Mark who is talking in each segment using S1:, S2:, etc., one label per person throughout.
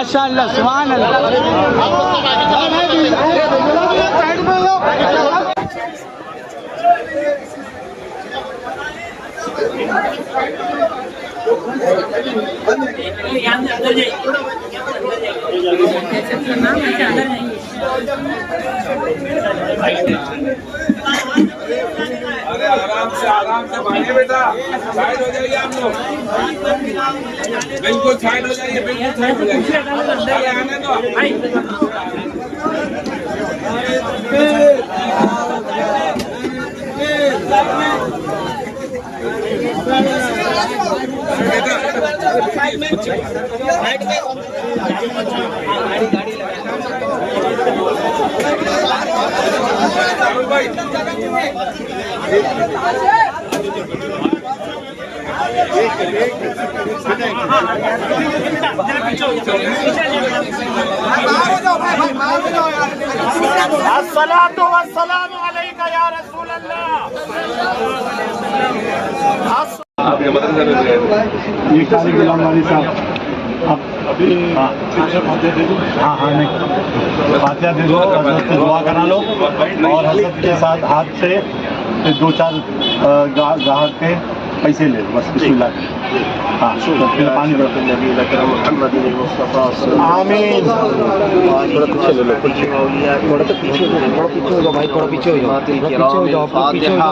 S1: माशाअल्लाह सुभान
S2: अरे आराम से भागे बेटा, साइड हो जाइए आप लोग, बिल्कुल साइड हो जाइए, बिल्कुल साइड हो जाइए। अरे आने दो।
S3: अस्सलातु वस्सलामु अलैका या रसूल अल्लाह।
S4: ये खाली गुलाम वाली साहब अभी हाँ नहीं फातिहा दे दो, हज़रत से दुआ करा लो और हज़रत के साथ हाथ से 2-4 गाहक के पैसे ले लो बस। बिस्मिल्लाह। हाँ फिर पानी आमीन।
S1: थोड़ा पीछे हो जाओ भाई, थोड़ा पीछे हो जाओ,
S4: फातिहा।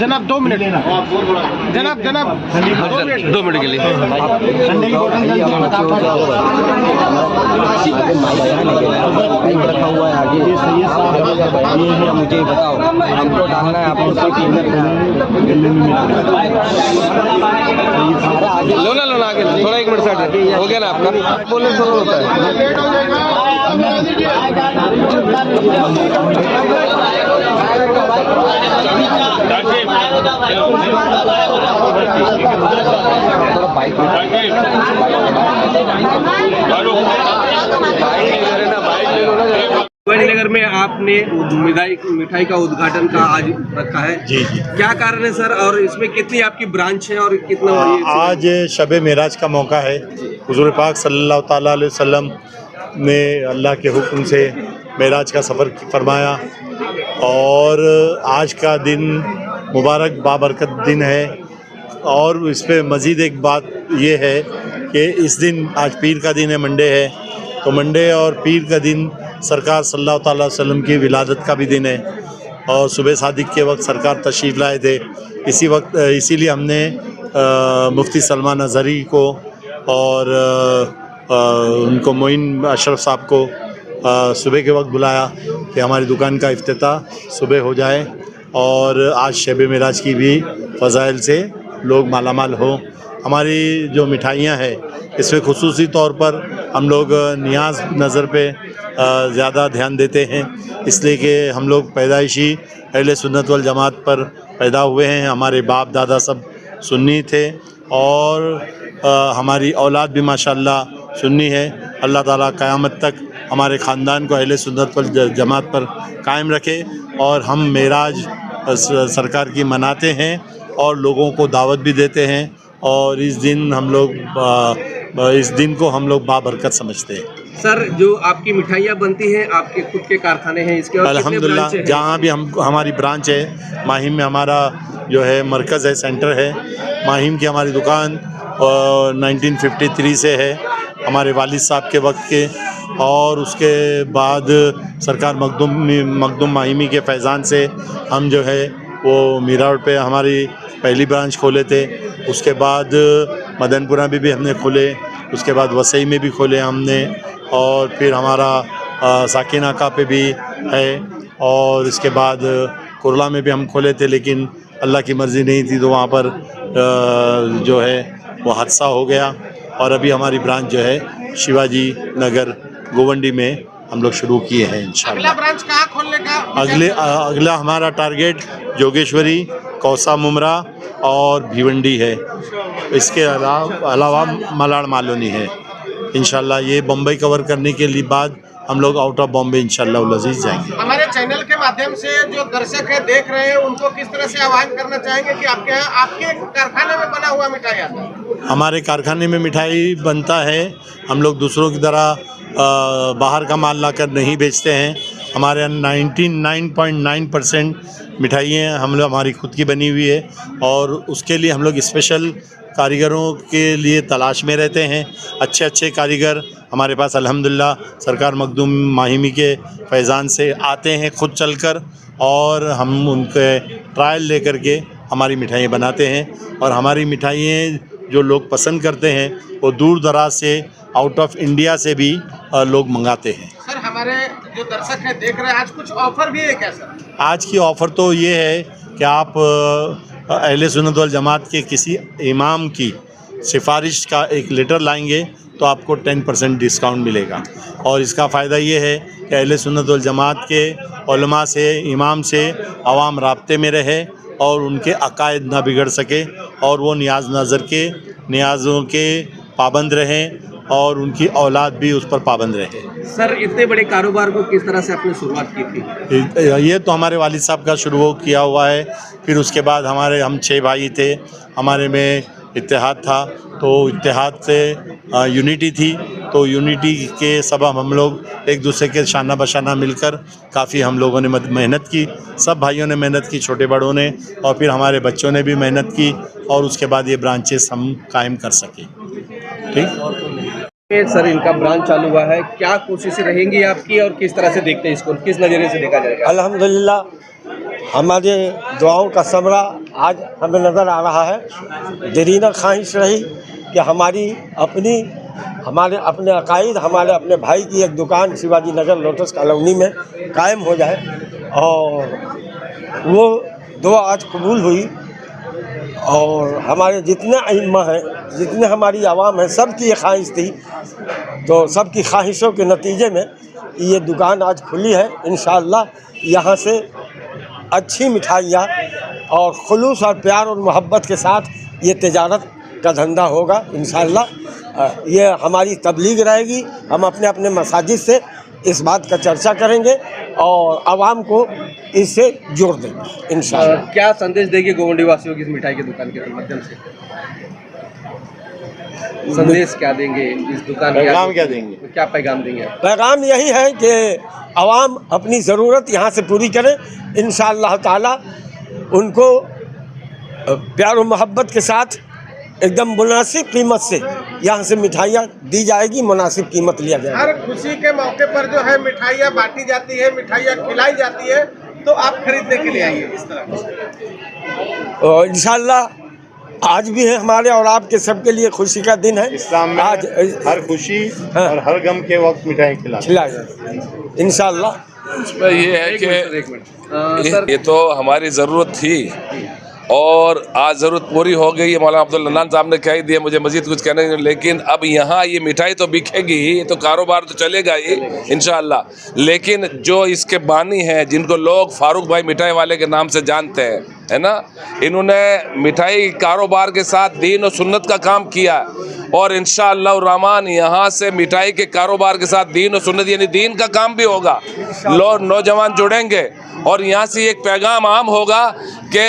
S3: जनाब 2 मिनट जनाब 2 मिनट के लिए
S1: रखा हुआ है आगे, मुझे बताओ हमको डालना है, आपको
S3: लो ना आगे थोड़ा 1 मिनट साइड हो गया ना आपका, बोलने से होता है। बाइक ले लो ना
S5: नगर में आपने मिठाई का उद्घाटन का आज रखा है।
S4: जी जी।
S5: क्या कारण है सर, और इसमें कितनी आपकी ब्रांच है और कितना
S4: आज शब मेराज का मौका है। हुजूर पाक सल्लल्लाहु ताला अलैहि वसल्लम ने अल्लाह के हुक्म से मेराज का सफ़र फरमाया और आज का दिन मुबारक बाबरकत दिन है। और इस पर मज़ीद एक बात ये है कि इस दिन आज पीर का दिन है, मंडे है, तो मंडे और पीर का दिन सरकार सल्लल्लाहु ताला अलैहि वसल्लम की विलादत का भी दिन है और सुबह सादिक के वक्त सरकार तशरीफ़ लाए थे। इसीलिए हमने मुफ्ती सलमान अज़हरी को और उनको मोइन अशरफ साहब को सुबह के वक्त बुलाया कि हमारी दुकान का इफ्तिताह सुबह हो जाए और आज शब मेराज की भी फ़ज़ाइल से लोग मालामाल हों। हमारी जो मिठाइयाँ हैं इसमें खुसूसी तौर पर हम लोग नियाज़ नज़र पे ज़्यादा ध्यान देते हैं, इसलिए कि हम लोग पैदाइशी अहले सुन्नत वल जमात पर पैदा हुए हैं। हमारे बाप दादा सब सुन्नी थे और हमारी औलाद भी माशाअल्लाह सुन्नी है। अल्लाह ताला क़यामत तक हमारे ख़ानदान को अहले सुन्नत वल जमात पर कायम रखे और हम मेराज सरकार की मनाते हैं और लोगों को दावत भी देते हैं और इस दिन को हम लोग बाबरकत समझते हैं।
S5: सर, जो आपकी मिठाइयाँ बनती हैं आपके खुद के कारखाने हैं इसके? और
S4: अल्हम्दुलिल्लाह जहाँ भी हमारी ब्रांच है, माहिम में हमारा जो है मरकज़ है, सेंटर है। माहिम की हमारी दुकान 1953 से है, हमारे वालिद साहब के वक्त के, और उसके बाद सरकार मखदूम माहिमी के फैज़ान से हम जो है वो मीरा रोड पे हमारी पहली ब्रांच खोले थे। उसके बाद मदनपुरा में भी हमने खोले, उसके बाद वसई में भी खोले हमने, और फिर हमारा साकिनाका पे भी है, और इसके बाद कुरला में भी हम खोले थे, लेकिन अल्लाह की मर्ज़ी नहीं थी तो वहाँ पर जो है वो हादसा हो गया। और अभी हमारी ब्रांच जो है शिवाजी नगर गोवंडी में हम लोग शुरू किए हैं इंशाअल्लाह।
S3: अगला ब्रांच कहाँ खोलने का?
S4: अगला हमारा टारगेट जोगेश्वरी, कौसा मुमरा और भिवंडी है। इसके अलावा मलाड मालोनी है। इंशाल्लाह ये बम्बई कवर करने के लिए बाद हम लोग आउट ऑफ बॉम्बे इंशाल्लाह उल अज़ीज़ जाएंगे।
S3: हमारे चैनल के माध्यम से जो दर्शक है देख रहे हैं उनको किस तरह से आह्वान करना चाहेंगे कि आपके यहाँ आपके कारखाने में बना हुआ मिठाई आता है? हमारे
S4: कारखाने में मिठाई बनता है। हम लोग दूसरों की तरह बाहर का माल लाकर नहीं बेचते हैं। हमारे यहाँ 99.9% मिठाइयाँ हमारी खुद की बनी हुई है और उसके लिए हम लोग स्पेशल कारीगरों के लिए तलाश में रहते हैं। अच्छे कारीगर हमारे पास अल्हम्दुलिल्लाह सरकार मखदूम माहिमी के फैज़ान से आते हैं खुद चलकर, और हम उनके ट्रायल लेकर के हमारी मिठाइयाँ बनाते हैं। और हमारी मिठाइयाँ जो लोग पसंद करते हैं वो दूर दराज से, आउट ऑफ इंडिया से भी लोग मंगाते हैं।
S3: सर, हमारे जो दर्शक हैं देख रहे हैं, आज कुछ ऑफर भी है क्या सर?
S4: आज की ऑफ़र तो ये है कि आप अहले सुन्नत वल जमात के किसी इमाम की सिफारिश का एक लेटर लाएंगे तो आपको 10% डिस्काउंट मिलेगा। और इसका फ़ायदा ये है कि अहले सुन्नत वल जमात के उलमा से, इमाम से आवाम राब्ते में रहे और उनके अकायद ना बिगड़ सके और वो नियाज़ों के पाबंद रहें और उनकी औलाद भी उस पर पाबंद रहे।
S5: सर, इतने बड़े कारोबार को किस तरह से आपने शुरुआत की थी?
S4: ये तो हमारे वालिद साहब का शुरू किया हुआ है। फिर उसके बाद हम 6 भाई थे, हमारे में इत्तेहाद था, तो इत्तेहाद से यूनिटी थी, तो यूनिटी के सबब हम लोग एक दूसरे के शाना बशाना मिलकर काफ़ी हम लोगों ने मेहनत की। सब भाइयों ने मेहनत की, छोटे बड़ों ने, और फिर हमारे बच्चों ने भी मेहनत की, और उसके बाद ये ब्रांचेस हम कायम कर सके। ठीक
S5: सर, इनका ब्रांच चालू हुआ है, क्या कोशिशें रहेंगी आपकी और किस तरह से देखते हैं इसको, किस नज़रिए से देखा जाएगा?
S6: अल्हम्दुलिल्लाह हमारे दुआओं का समरा आज हमें नज़र आ रहा है। दरीना ख्वाहिश रही कि हमारे अपने अकायद, हमारे अपने भाई की एक दुकान शिवाजी नगर लोटस कॉलोनी में कायम हो जाए, और वो दुआ आज कबूल हुई। और हमारे जितने अइम्मा हैं, जितने हमारी आवाम है, सब की ये ख्वाहिश थी, तो सब की ख्वाहिशों के नतीजे में ये दुकान आज खुली है। इंशाअल्लाह यहाँ से अच्छी मिठाइयाँ और खुलूस और प्यार और मोहब्बत के साथ ये तिजारत का धंधा होगा इंशाअल्लाह। ये हमारी तबलीग रहेगी। हम अपने मसाजिद से इस बात का चर्चा करेंगे और आवाम को इससे जोड़ देंगे इंशाअल्लाह।
S5: क्या संदेश देंगे गोवंडी वासियों की इस मिठाई की दुकान के माध्यम से? संदेश क्या देंगे इस दुकान के?
S4: पैगाम क्या देंगे?
S5: क्या पैगाम देंगे?
S6: पैगाम यही है कि आवाम अपनी ज़रूरत यहाँ से पूरी करे, इंशाअल्लाह ताला उनको प्यार और मोहब्बत के साथ एकदम मुनासिब कीमत से यहाँ से मिठाइयाँ दी जाएगी, मुनासिब कीमत लिया जाएगा।
S3: हर खुशी के मौके पर जो है मिठाइयाँ बांटी जाती है, मिठाइयाँ खिलाई जाती है, तो आप खरीदने के लिए आइए इस तरह।
S6: और इंशाअल्लाह आज भी है हमारे और आपके सबके लिए खुशी का दिन है।
S4: इस्लाम में
S6: आज
S4: हर खुशी और हर गम के वक्त मिठाई
S6: खिलाए इंशाअल्लाह।
S7: इसमें ये है कि
S5: एक मिनट
S7: ये तो हमारी ज़रूरत थी और आज ज़रूरत पूरी हो गई है। मौलाना अब्दुल हन्नान साहब ने कह ही दिया, मुझे मज़ीद कुछ कहने नहीं, लेकिन अब यहाँ ये मिठाई तो बिकेगी ही, ये तो कारोबार तो चलेगा ही इंशाअल्लाह। लेकिन जो इसके बानी हैं, जिनको लोग फारूक भाई मिठाई वाले के नाम से जानते हैं, है ना, इन्होंने मिठाई कारोबार के साथ दीन और सुन्नत का काम किया और इंशाअल्लाह रहमान यहाँ से मिठाई के कारोबार के साथ दीन और सुन्नत यानी दीन का काम भी होगा। लोग नौजवान जुड़ेंगे और यहाँ से एक पैगाम आम होगा कि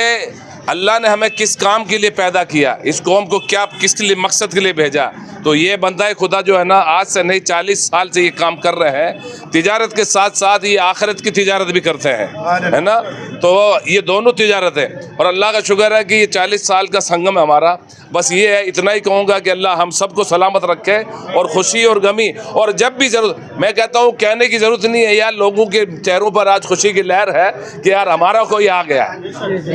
S7: अल्लाह ने हमें किस काम के लिए पैदा किया, इस कौम को क्या किस लिए मकसद के लिए भेजा। तो ये बंदा खुदा जो है ना, आज से नहीं 40 साल से ये काम कर रहे हैं। तिजारत के साथ साथ ये आखिरत की तिजारत भी करते हैं, है ना। तो ये दोनों तिजारत है और अल्लाह का शुक्र है कि ये 40 साल का संगम है हमारा। बस ये है, इतना ही कहूँगा कि अल्लाह हम सबको सलामत रखे और खुशी और गमी, और जब भी ज़रूरत, मैं कहता हूँ कहने की ज़रूरत नहीं है यार, लोगों के चेहरों पर आज खुशी की लहर है कि यार हमारा कोई आ गया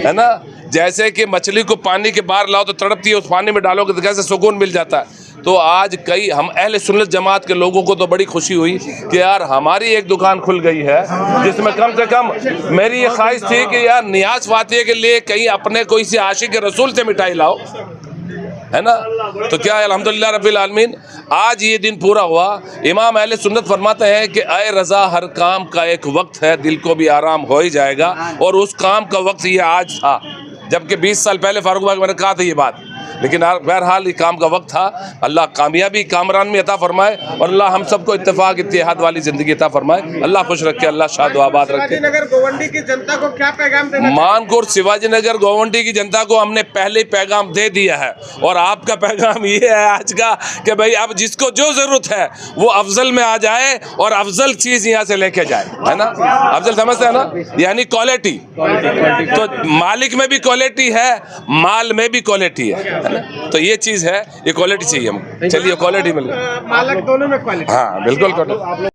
S7: है ना। जैसे कि मछली को पानी के बाहर लाओ तो तड़पती है, उस पानी में डालोगे तो कैसे सुकून मिल जाता है। तो आज कई हम अहले सुन्नत जमात के लोगों को तो बड़ी खुशी हुई कि यार हमारी एक दुकान खुल गई है जिसमें कम से कम मेरी ये ख्वाहिश थी कि यार नियाज़ फातिहा के लिए कहीं अपने कोई से आशिक रसूल से मिठाई लाओ, है ना। तो क्या है, अल्हम्दुलिल्लाह रब्बिल आलमीन आज ये दिन पूरा हुआ। इमाम अहले सुन्नत फरमाते हैं कि आए रज़ा हर काम का एक वक्त है, दिल को भी आराम हो ही जाएगा, और उस काम का वक्त ये आज था, जबकि 20 साल पहले फारूक भाई मैंने कहा था ये बात, लेकिन बहरहाल ये काम का वक्त था। अल्लाह कामयाबी कामरान में अता फरमाए और अल्लाह हम सबको इत्तेफाक इत्तेहाद वाली ज़िंदगी अता फरमाए। अल्लाह खुश रखे, अल्लाह शाद आबाद रखे।
S3: नगर गोवंडी की जनता को क्या पैगाम देना?
S7: मानकोट शिवाजी नगर गोवंडी की जनता को हमने पहले ही पैगाम दे दिया है और आपका पैगाम ये है आज का कि भाई अब जिसको जो ज़रूरत है वो अफजल में आ जाए और अफजल चीज़ यहाँ से लेके जाए, है ना। अफजल समझते हैं ना, यानी क्वालिटी। तो मालिक में भी क्वालिटी है, माल में भी क्वालिटी है ना। तो ये चीज़ है, ये क्वालिटी चाहिए हमको। चलिए क्वालिटी मिल गई,
S3: मालक दोनों में क्वालिटी।
S7: हाँ बिल्कुल क्वालिटी।